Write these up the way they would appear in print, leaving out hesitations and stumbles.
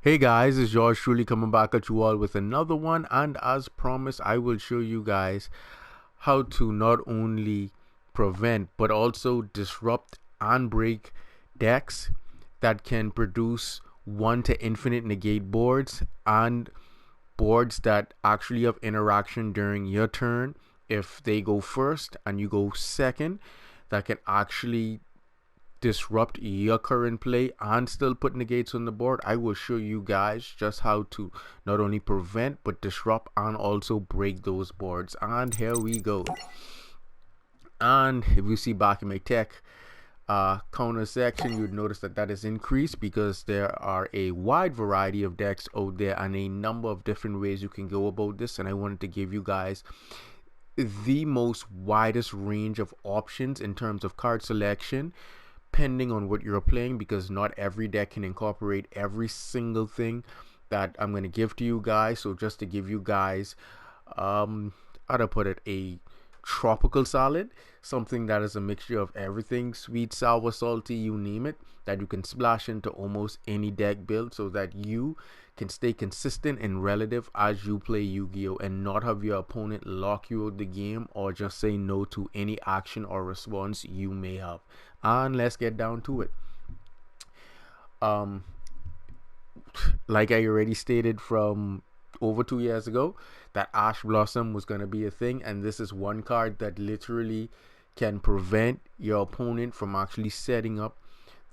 Hey guys, it's yours truly coming back at you all with another one, and as promised, I will show you guys how to not only prevent but also disrupt and break decks that can produce 1 to infinite negate boards and boards that actually have interaction during your turn. If they go first and you go second, that can actually disrupt your current play and still put negates on the board. I will show you guys just how to not only prevent but disrupt and also break those boards. And here we go. And if you see back in my tech counter section, you'd notice that that is increased because there are a wide variety of decks out there and a number of different ways you can go about this, and I wanted to give you guys the most widest range of options in terms of card selection depending on what you're playing, because not every deck can incorporate every single thing that I'm going to give to you guys. So just to give you guys how to put it, a tropical salad, something that is a mixture of everything, sweet, sour, salty, you name it, that you can splash into almost any deck build so that you can stay consistent and relative as you play Yu-Gi-Oh and not have your opponent lock you out the game or just say no to any action or response you may have. And let's get down to it. Like I already stated from over 2 years ago, that Ash Blossom was going to be a thing, and this is one card that literally can prevent your opponent from actually setting up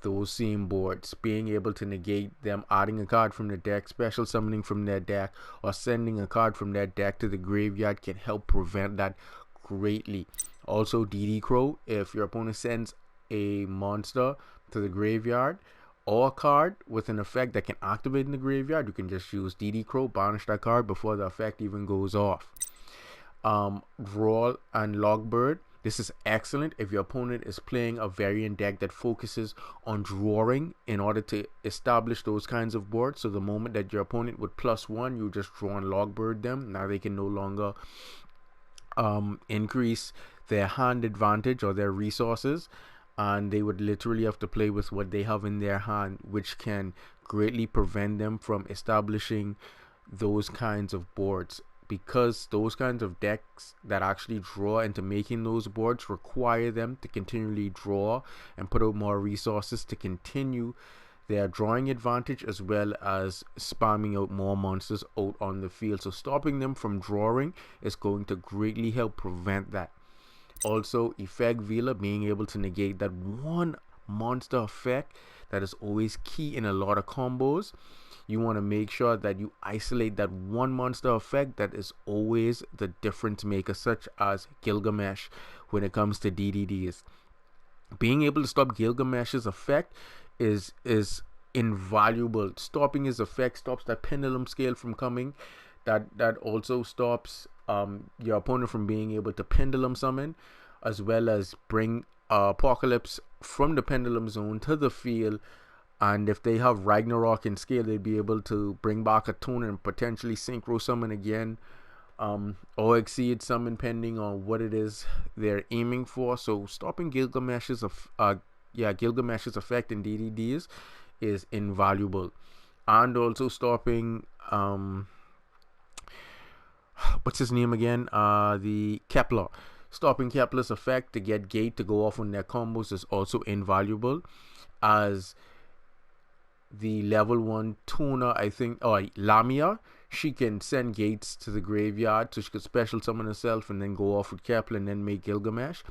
those same boards, being able to negate them adding a card from the deck, special summoning from their deck, or sending a card from their deck to the graveyard can help prevent that greatly. Also, DD Crow, if your opponent sends a monster to the graveyard or a card with an effect that can activate in the graveyard, you can just use DD Crow, banish that card before the effect even goes off. Draw and Logbird, this is excellent if your opponent is playing a variant deck that focuses on drawing in order to establish those kinds of boards. So the moment that your opponent would +1, you just draw and Logbird them. Now they can no longer increase their hand advantage or their resources, and they would literally have to play with what they have in their hand, which can greatly prevent them from establishing those kinds of boards, because those kinds of decks that actually draw into making those boards require them to continually draw and put out more resources to continue their drawing advantage, as well as spamming out more monsters out on the field. So stopping them from drawing is going to greatly help prevent that. Also, Effect Vela, being able to negate that one monster effect that is always key in a lot of combos. You want to make sure that you isolate that one monster effect that is always the difference maker, such as Gilgamesh when it comes to DDDs. Being able to stop Gilgamesh's effect is invaluable. Stopping his effect stops that pendulum scale from coming. That also stops your opponent from being able to pendulum summon, as well as bring Apocalypse from the pendulum zone to the field. And if they have Ragnarok in scale, they'd be able to bring back a tuner and potentially synchro summon again, or exceed summon pending on what it is they're aiming for. So stopping Gilgamesh's Gilgamesh's effect in DDDs is invaluable. And also stopping what's his name again? The Kepler. Stopping Kepler's effect to get Gate to go off on their combos is also invaluable, as the level 1 tuner, I think, or Lamia, she can send Gates to the graveyard, so she could special summon herself and then go off with Kepler and then make Gilgamesh.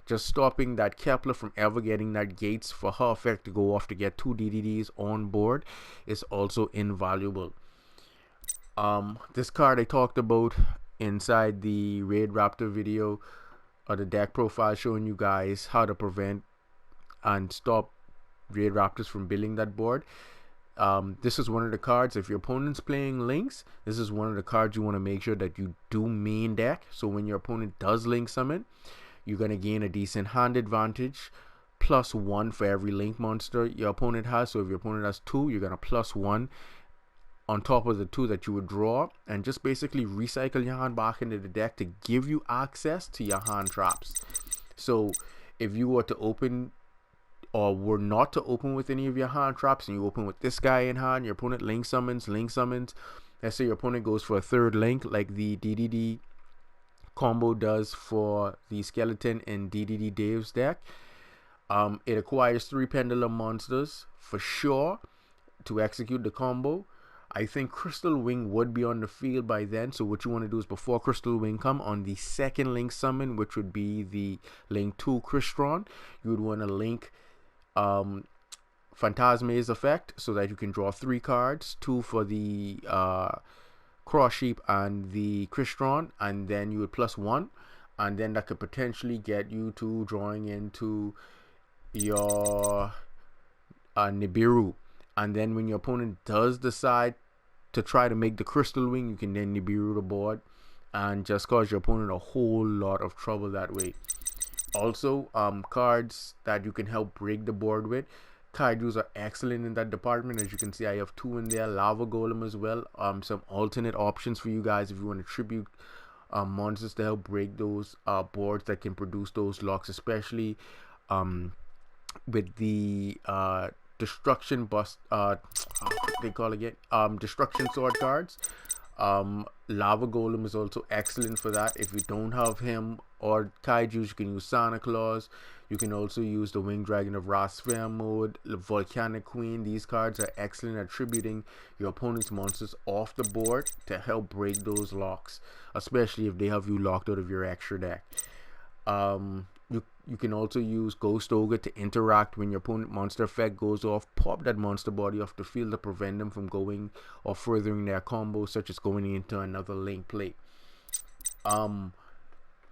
Just stopping that Kepler from ever getting that Gates for her effect to go off to get 2 DDDs on board is also invaluable. This card I talked about inside the Raid Raptor video, or the deck profile, showing you guys how to prevent and stop Raid Raptors from building that board. This is one of the cards, if your opponent's playing links, this is one of the cards you want to make sure that you do main deck. So when your opponent does link summon, you're going to gain a decent hand advantage, +1 for every link monster your opponent has. So if your opponent has 2, you're going to +1 on top of the 2 that you would draw, and just basically recycle your hand back into the deck to give you access to your hand traps. So if you were to open or were not to open with any of your hand traps, and you open with this guy in hand, your opponent link summons. Let's say your opponent goes for a third link, like the DDD combo does for the skeleton in DDD Dave's deck. It acquires 3 pendulum monsters for sure to execute the combo. I think Crystal Wing would be on the field by then, so what you want to do is before Crystal Wing come, on the second link summon, which would be the link 2 Crystron, you would want to link Phantasma's effect so that you can draw 3 cards, 2 for the Cross Sheep and the Crystron, and then you would +1, and then that could potentially get you to drawing into your Nibiru. And then when your opponent does decide to try to make the Crystal Wing, you can then Nibiru the board and just cause your opponent a whole lot of trouble that way. Also, cards that you can help break the board with. Kaijus are excellent in that department. As you can see, I have 2 in there. Lava Golem as well. Some alternate options for you guys if you want to tribute monsters to help break those boards that can produce those locks, especially with the destruction bust they call again destruction sword cards. Lava Golem is also excellent for that. If you don't have him or Kaijus, you can use Santa Claus. You can also use the Winged Dragon of Rasfair mode, the Volcanic Queen. These cards are excellent at tributing your opponent's monsters off the board to help break those locks, especially if they have you locked out of your extra deck. You can also use Ghost Ogre to interact when your opponent monster effect goes off. Pop that monster body off the field to prevent them from going or furthering their combo, such as going into another link play.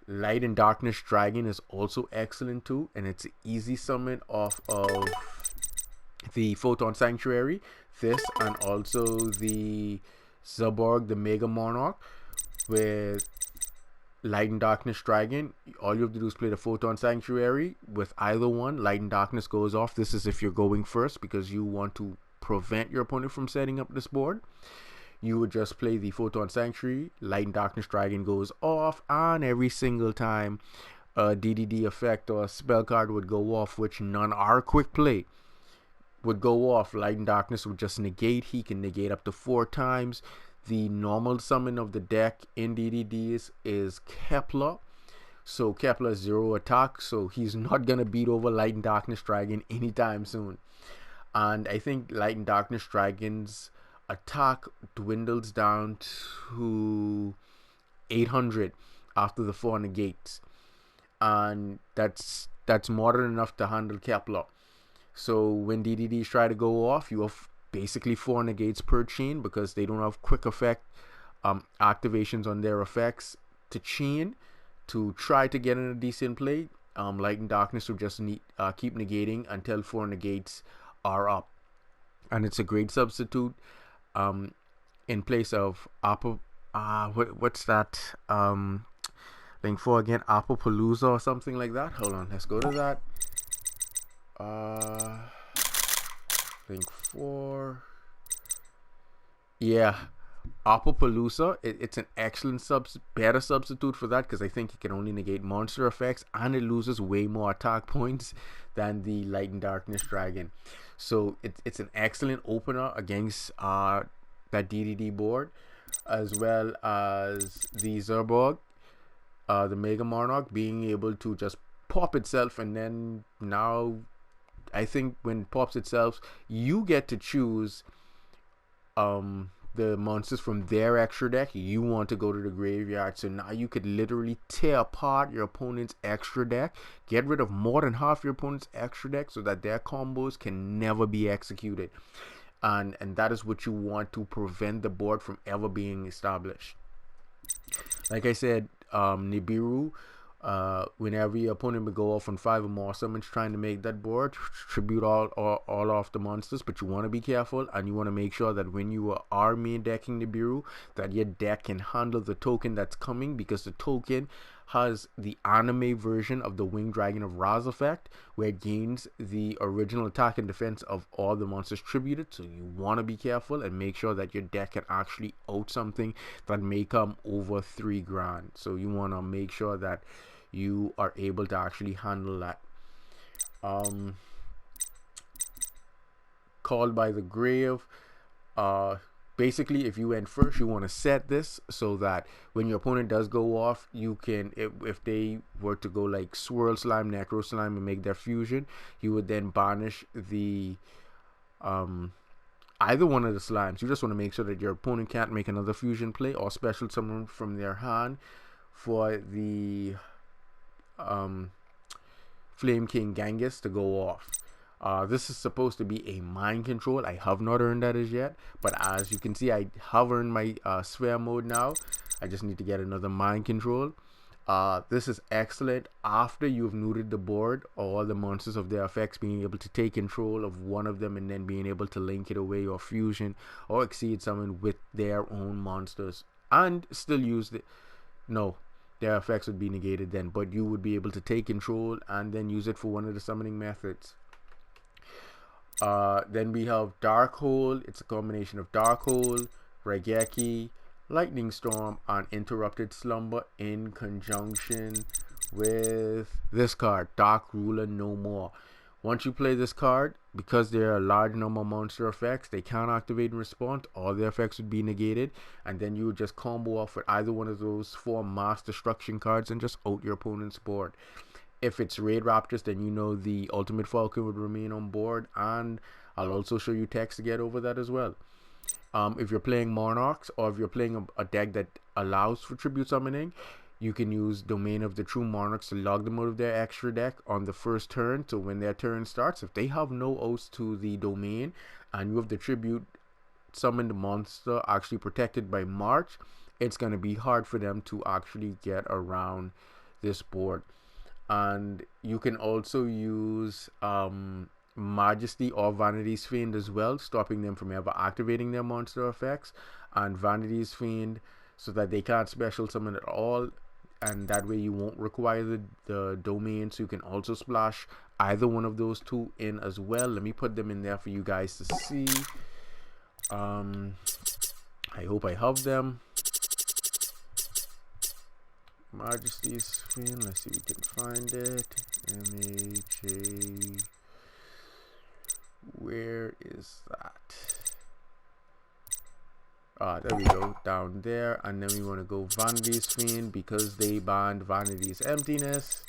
Light and Darkness Dragon is also excellent too, and it's an easy summon off of the Photon Sanctuary, this, and also the Zaborg, the Mega Monarch. With Light and Darkness Dragon, all you have to do is play the Photon Sanctuary. With either one, Light and Darkness goes off. This is if you're going first because you want to prevent your opponent from setting up this board. You would just play the Photon Sanctuary, Light and Darkness Dragon goes off, and every single time a DDD effect or a spell card would go off, which none are quick play, would go off, Light and Darkness would just negate. He can negate up to 4 times. The normal summon of the deck in DDDs is Kepler. So Kepler is 0 attack, so he's not going to beat over Light and Darkness Dragon anytime soon. And I think Light and Darkness Dragon's attack dwindles down to 800 after the 4 negates. And that's more than enough to handle Kepler. So when DDDs try to go off, you have basically 4 negates per chain because they don't have quick effect activations on their effects to chain to try to get in a decent play. Light and Darkness will just keep negating until 4 negates are up, and it's a great substitute in place of Apple. What's that? Link 4 again, Applepalooza or something like that. Hold on, let's go to that. Link 4. Yeah, Applepalooza. It's an excellent better substitute for that because I think it can only negate monster effects and it loses way more attack points than the Light and Darkness Dragon. So it's an excellent opener against that DDD board, as well as the Zerborg, the Mega Monarch, being able to just pop itself, and then now I think when it pops itself, you get to choose the monsters from their extra deck you want to go to the graveyard. So now you could literally tear apart your opponent's extra deck, get rid of more than half your opponent's extra deck so that their combos can never be executed. And that is what you want to prevent the board from ever being established. Like I said, Nibiru, whenever your opponent would go off on 5 or more summons trying to make that board, tribute all off the monsters, but you want to be careful and you want to make sure that when you are main decking Nibiru, that your deck can handle the token that's coming, because the token has the anime version of the Winged Dragon of Raz effect, where it gains the original attack and defense of all the monsters tributed. So you want to be careful and make sure that your deck can actually out something that may come over 3 grand. So you want to make sure that you are able to actually handle that. Called by the Grave. Basically, if you went first, you want to set this so that when your opponent does go off, you can, if they were to go like Swirl Slime, Necro Slime, and make their fusion, you would then banish the either one of the slimes. You just want to make sure that your opponent can't make another fusion play or special summon from their hand for the Flame King Genghis to go off. This is supposed to be a mind control. I have not earned that as yet, but as you can see, I have earned my sphere mode now. I just need to get another mind control. This is excellent after you've neutered the board or all the monsters of their effects, being able to take control of one of them and then being able to link it away or fusion or exceed someone with their own monsters and still use it. No, their effects would be negated then, but you would be able to take control and then use it for one of the summoning methods. Then we have Dark Hole. It's a combination of Dark Hole, Raigeki, Lightning Storm, and Interrupted Slumber in conjunction with this card, Dark Ruler No More. Once you play this card, because there are a large number of monster effects, they can't activate in response. All their effects would be negated, and then you would just combo off with either one of those 4 mass destruction cards and just out your opponent's board. If it's Raid Raptors, then you know the Ultimate Falcon would remain on board, and I'll also show you text to get over that as well. If you're playing Monarchs, or if you're playing a deck that allows for tribute summoning, you can use Domain of the True Monarchs to log them out of their extra deck on the first turn. So when their turn starts, if they have no oaths to the domain and you have the tribute summoned monster actually protected by March, it's going to be hard for them to actually get around this board. And you can also use Majesty or Vanity's Fiend as well, stopping them from ever activating their monster effects, and Vanity's Fiend so that they can't special summon at all, and that way you won't require the domain. So you can also splash either one of those 2 in as well. Let me put them in there for you guys to see. I hope I have them. Majesty's Fiend, let's see if we can find it. MHA, where is that? There we go, down there. And then we want to go Vanity's Fiend because they banned Vanity's Emptiness.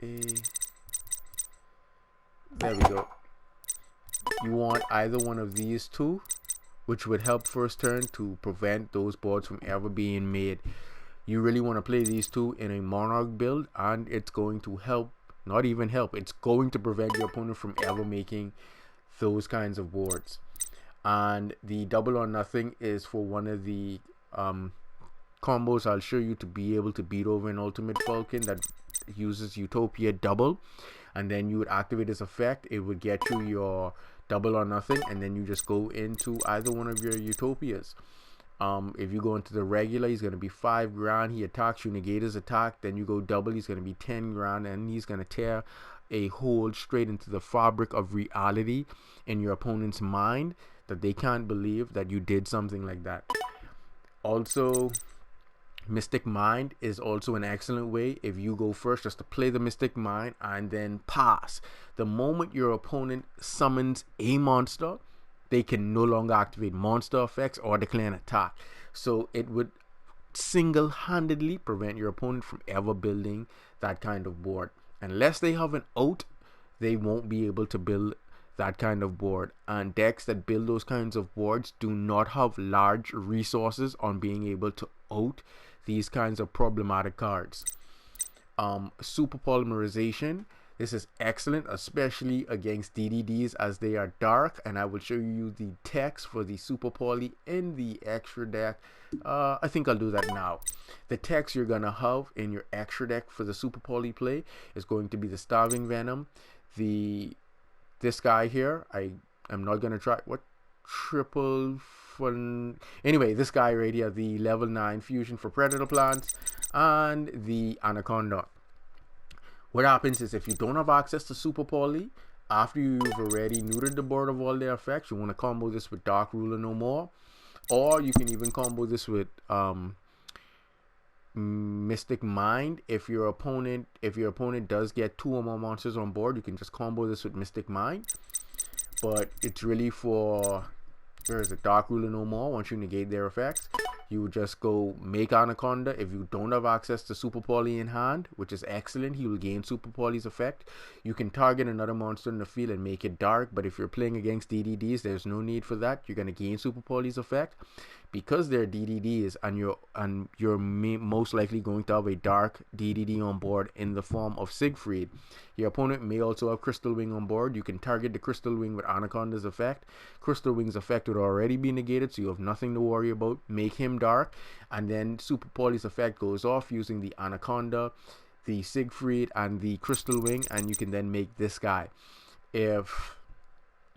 There we go. You want either one of these 2, which would help first turn to prevent those boards from ever being made. You really want to play these 2 in a Monarch build, and it's going to help, not even help, it's going to prevent your opponent from ever making those kinds of boards. And the Double or Nothing is for one of the combos I'll show you to be able to beat over an Ultimate Falcon that uses Utopia Double, and then you would activate this effect. It would get you your Double or Nothing, and then you just go into either one of your Utopias. If you go into the regular, he's going to be 5 grand. He attacks you, negate his attack. Then you go double, he's going to be 10 grand, and he's going to tear a hole straight into the fabric of reality in your opponent's mind that they can't believe that you did something like that. Also, Mystic Mind is also an excellent way if you go first, just to play the Mystic Mind and then pass. The moment your opponent summons a monster, they can no longer activate monster effects or declare an attack. So it would single-handedly prevent your opponent from ever building that kind of board. Unless they have an out, they won't be able to build that kind of board, and decks that build those kinds of boards do not have large resources on being able to out these kinds of problematic cards. Super Polymerization, this is excellent, especially against DDDs as they are dark, and I will show you the text for the Super Poly in the extra deck. I think I'll do that now. The text you're gonna have in your extra deck for the Super Poly play is going to be the Starving Venom, this guy here. I am not gonna try what triple fun. Anyway, this guy right here, the level 9 fusion for Predator Plants, and the Anaconda. What happens is if you don't have access to Super Poly, after you've already neutered the board of all their effects, you want to combo this with Dark Ruler No More, or you can even combo this with Mystic Mind. If your opponent does get 2 or more monsters on board, you can just combo this with Mystic Mind. But it's really for, where is it, Dark Ruler no more. Once you negate their effects, you would just go make Anaconda. If you don't have access to Super Poly in hand, which is excellent, he will gain Super Poly's effect. You can target another monster in the field and make it dark, but if you're playing against DDDs, there's no need for that. You're going to gain Super Poly's effect. Because they're DDDs, and you're most likely going to have a dark DDD on board in the form of Siegfried. Your opponent may also have Crystal Wing on board. You can target the Crystal Wing with Anaconda's effect. Crystal Wing's effect would already be negated, so you have nothing to worry about. Make him dark, and then Super Poly's effect goes off using the Anaconda, the Siegfried, and the Crystal Wing, and you can then make this guy. If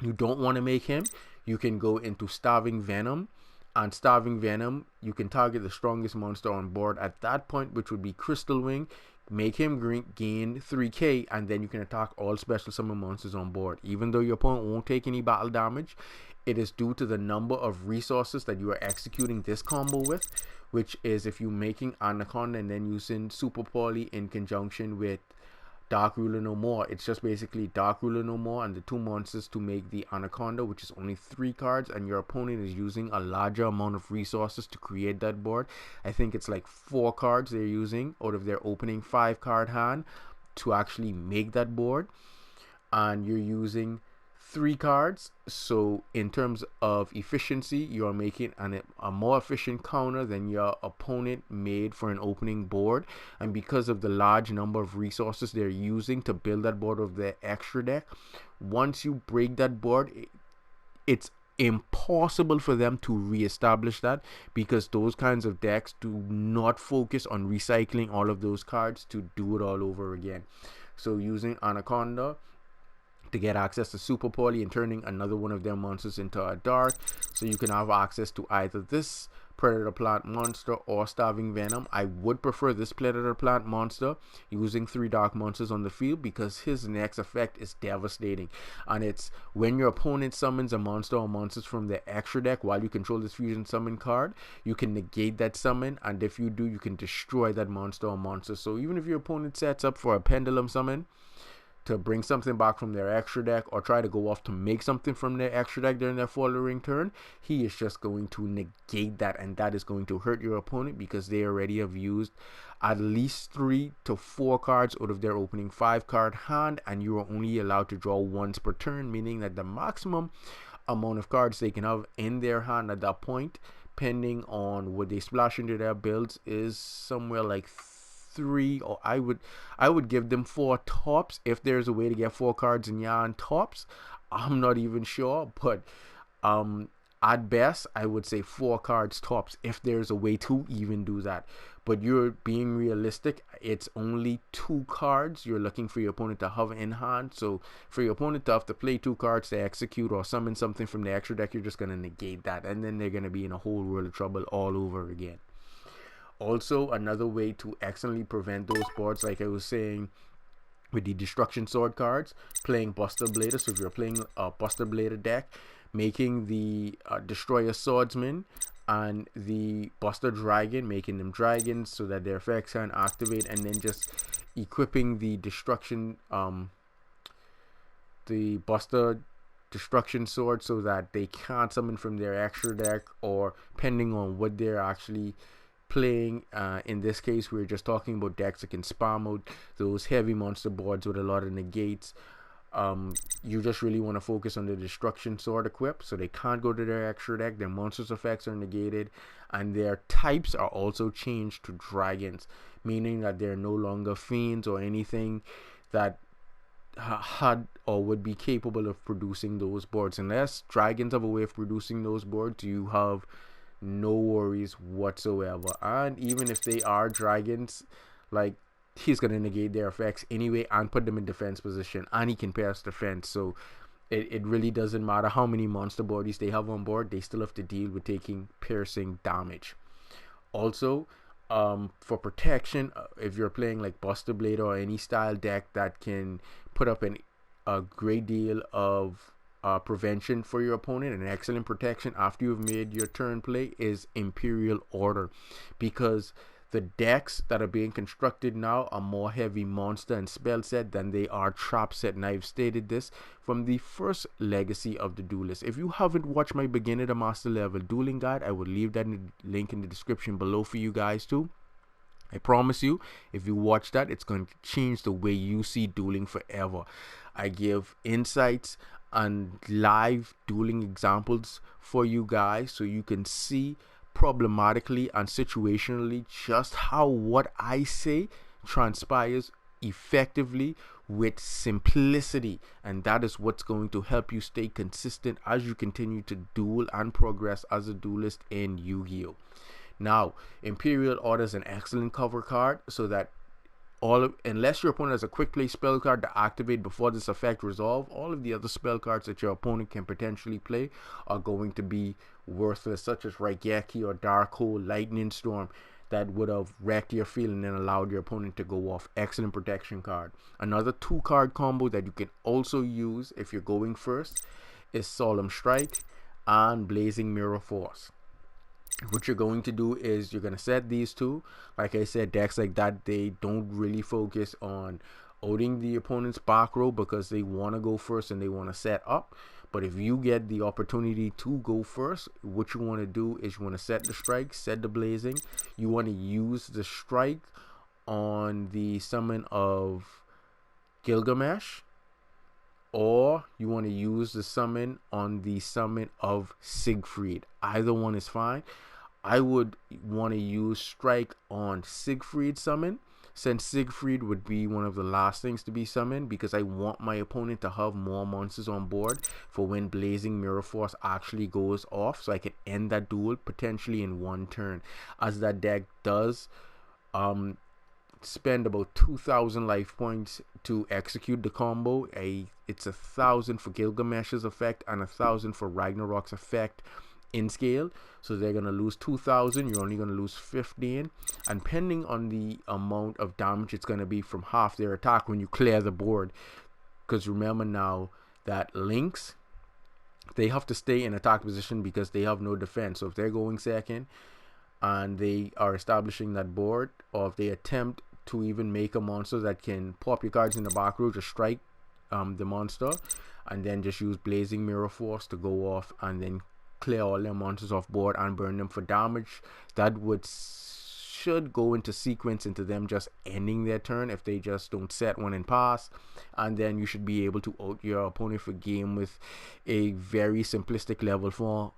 you don't want to make him, you can go into Starving Venom. And Starving Venom, you can target the strongest monster on board at that point, which would be Crystal Wing. Make him gain 3k, and then you can attack all special summon monsters on board. Even though your opponent won't take any battle damage, it is due to the number of resources that you are executing this combo with, which is if you're making Anaconda and then using Super Poly in conjunction with Dark Ruler no more. It's just basically Dark Ruler no more and the 2 monsters to make the Anaconda, which is only 3 cards, and your opponent is using a larger amount of resources to create that board. I think it's like 4 cards they're using out of their opening 5 card hand to actually make that board, and you're using 3 cards. So in terms of efficiency, you're making a more efficient counter than your opponent made for an opening board. And because of the large number of resources they're using to build that board of their extra deck, once you break that board, it's impossible for them to reestablish that, because those kinds of decks do not focus on recycling all of those cards to do it all over again. So using Anaconda to get access to Super Poly and turning another one of their monsters into a dark, so you can have access to either this Predator Plant monster or Starving Venom. I would prefer this Predator Plant monster using 3 dark monsters on the field, because his next effect is devastating, and it's when your opponent summons a monster or monsters from their extra deck while you control this fusion summon card, you can negate that summon, and if you do, you can destroy that monster or monster. So even if your opponent sets up for a pendulum summon to bring something back from their extra deck, or try to go off to make something from their extra deck during their following turn, he is just going to negate that, and that is going to hurt your opponent, because they already have used at least 3 to 4 cards out of their opening 5 card hand, and you are only allowed to draw once per turn, meaning that the maximum amount of cards they can have in their hand at that point, depending on what they splash into their builds, is somewhere like 3, or I would give them 4 tops. If there's a way to get 4 cards in yarn tops, I'm not even sure, but at best I would say 4 cards tops, if there's a way to even do that. But you're being realistic, it's only 2 cards you're looking for your opponent to have in hand. So for your opponent to have to play 2 cards to execute or summon something from the extra deck, you're just going to negate that, and then they're going to be in a whole world of trouble all over again. Also, another way to excellently prevent those boards, like I was saying with the Destruction Sword cards, playing Buster Blader. So if you're playing a Buster Blader deck, making the Destroyer Swordsman and the Buster Dragon, making them dragons so that their effects can activate, and then just equipping the Buster Destruction Sword so that they can't summon from their extra deck, or depending on what they're actually playing. In this case, we're just talking about decks that can spam out those heavy monster boards with a lot of negates. You just really want to focus on the Destruction Sword equip, so they can't go to their extra deck, their monsters effects are negated, and their types are also changed to dragons, meaning that they're no longer fiends or anything that had or would be capable of producing those boards. Unless dragons have a way of producing those boards, you have no worries whatsoever. And even if they are dragons, like, he's gonna negate their effects anyway and put them in defense position, and he can pass defense. So it really doesn't matter how many monster bodies they have on board, they still have to deal with taking piercing damage. Also, for protection, if you're playing like Buster Blade or any style deck that can put up a great deal of prevention for your opponent, and excellent protection after you've made your turn play, is Imperial Order, because The decks that are being constructed now are more heavy monster and spell set than they are trap set, and I've stated this from the first legacy of the Duelist. If you haven't watched my beginner to master level dueling guide, I will leave that link in the description below for you guys too. I promise you, if you watch that, it's going to change the way you see dueling forever. I give insights and live dueling examples for you guys so you can see problematically and situationally just how what I say transpires effectively with simplicity, and that is what's going to help you stay consistent as you continue to duel and progress as a duelist in Yu-Gi-Oh! Now, Imperial Order is an excellent cover card so that unless your opponent has a quick play spell card to activate before this effect resolve, all of the other spell cards that your opponent can potentially play are going to be worthless, such as Raigeki or Dark Hole, Lightning Storm, that would have wrecked your field and then allowed your opponent to go off. Excellent protection card. Another 2-card combo that you can also use if you're going first is Solemn Strike and Blazing Mirror Force. What you're going to do is you're going to set these two. Like I said, decks like that, they don't really focus on outing the opponent's back row because they want to go first and they want to set up. But if you get the opportunity to go first, what you want to do is you want to set the strike, set the blazing. You want to use the strike on the summon of Gilgamesh, or you want to use the summon on the summon of Siegfried. Either one is fine. I would want to use strike on Siegfried summon, since Siegfried would be one of the last things to be summoned, because I want my opponent to have more monsters on board for when Blazing Mirror Force actually goes off, so I can end that duel potentially in one turn, as that deck does spend about 2,000 life points to execute the combo. It's 1,000 for Gilgamesh's effect and 1,000 for Ragnarok's effect in scale, so they're gonna lose 2,000. You're only gonna lose 15, and depending on the amount of damage, it's gonna be from half their attack when you clear the board. Because remember now that links, they have to stay in attack position because they have no defense. So if they're going second and they are establishing that board, or if they attempt to even make a monster that can pop your cards in the back row, just strike the monster and then just use Blazing Mirror Force to go off and then clear all their monsters off board and burn them for damage. That should go into sequence into them just ending their turn if they just don't set one and pass, and then you should be able to out your opponent for game with a very simplistic level 4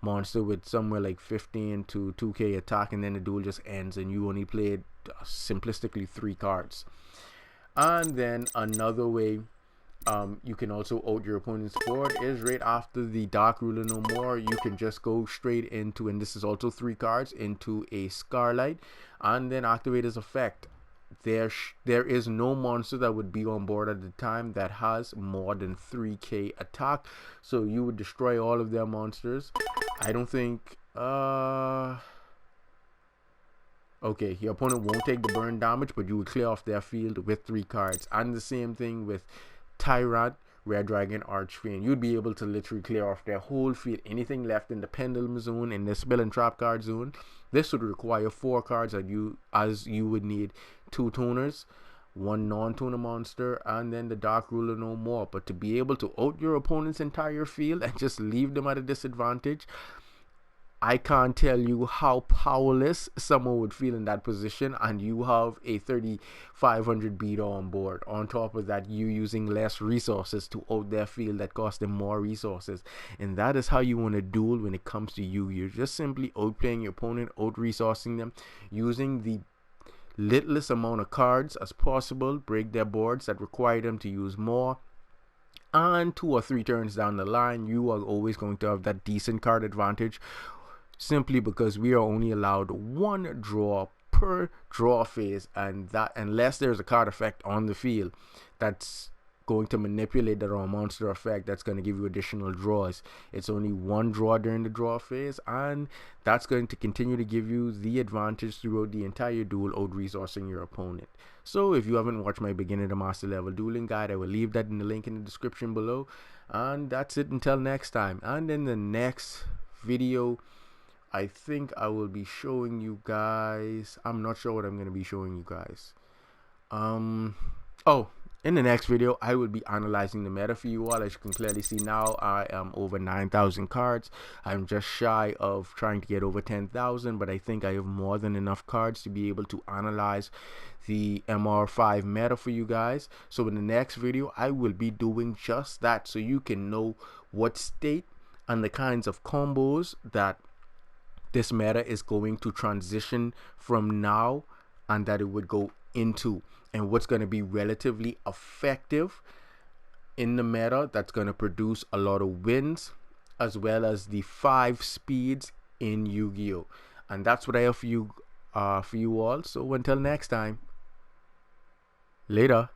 monster with somewhere like 15 to 2k attack, and then the duel just ends and you only played simplistically 3 cards. And then another way you can also out your opponent's board is right after the Dark Ruler No More. You can just go straight into, and this is also 3 cards, into a Scarlight and then activate his effect. There is no monster that would be on board at the time that has more than 3k attack, so you would destroy all of their monsters. I don't think okay, your opponent won't take the burn damage, but you would clear off their field with 3 cards. And the same thing with Tyrant, Red Dragon, Archfiend. You'd be able to literally clear off their whole field. Anything left in the Pendulum zone, in the Spell and Trap card zone. This would require 4 cards, as you would need 2 toners, 1 non-toner monster, and then the Dark Ruler No More. But to be able to out your opponent's entire field and just leave them at a disadvantage, I can't tell you how powerless someone would feel in that position, and you have a 3,500 beater on board. On top of that, you using less resources to out their field that cost them more resources. And that is how you want to duel when it comes to you. You're just simply outplaying your opponent, out-resourcing them, using the littlest amount of cards as possible, break their boards that require them to use more. And 2 or 3 turns down the line, you are always going to have that decent card advantage, simply because we are only allowed 1 draw per draw phase, and that unless there's a card effect on the field that's going to manipulate the raw monster effect that's going to give you additional draws, it's only 1 draw during the draw phase, and that's going to continue to give you the advantage throughout the entire duel, out resourcing your opponent. So if you haven't watched my beginner to master level dueling guide, I will leave that in the link in the description below. And that's it until next time. And in the next video, I think I will be showing you guys. I'm not sure what I'm going to be showing you guys. Oh, in the next video I will be analyzing the meta for you all. As you can clearly see now, I am over 9,000 cards. I'm just shy of trying to get over 10,000, but I think I have more than enough cards to be able to analyze the MR5 meta for you guys. So in the next video I will be doing just that, so you can know what state and the kinds of combos that this meta is going to transition from now and that it would go into, and what's going to be relatively effective in the meta that's going to produce a lot of wins, as well as the 5 speeds in Yu-Gi-Oh! And that's what I have for you all. So until next time, later.